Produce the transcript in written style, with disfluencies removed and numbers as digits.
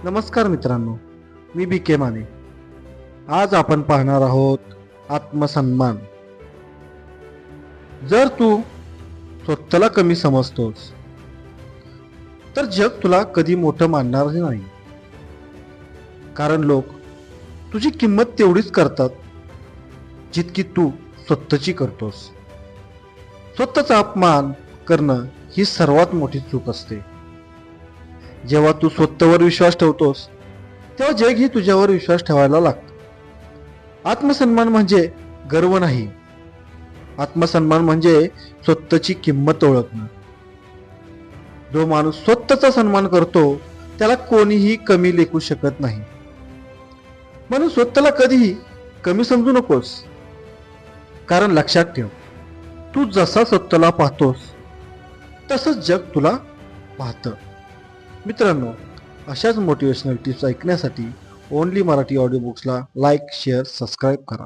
नमस्कार मित्रांनो, मी बी के माने. आज आपण पाहणार आहोत आत्मसन्मान. जर तू स्वतःला कमी समजतोस तर जग तुला कधी मोठं मानणार नाही. कारण लोक तुझी किंमत तेवढीच करतात जितकी तू स्वतःची करतोस. स्वतःचा अपमान करणं ही सर्वात मोठी चूक असते. जेव्हा तू स्वतःवर विश्वास ठेवतोस तेव्हा जगही तुझ्यावर विश्वास ठेवायला लागतं. आत्मसन्मान म्हणजे गर्व नाही. आत्मसन्मान म्हणजे स्वतःची किंमत ओळखणं. जो माणूस स्वतःचा सन्मान करतो त्याला कोणीही कमी लेखू शकत नाही. म्हणून स्वतःला कधीही कमी समजू नकोस. कारण लक्षात ठेव, तू जसा स्वतःला पाहतोस तसंच जग तुला पाहतं. मित्रांनो, अशाच मोटिवेशनल टिप्स ऐकण्यासाठी ओनली मराठी ऑडिओ बुक्सला लाईक, शेअर, सबस्क्राईब करा.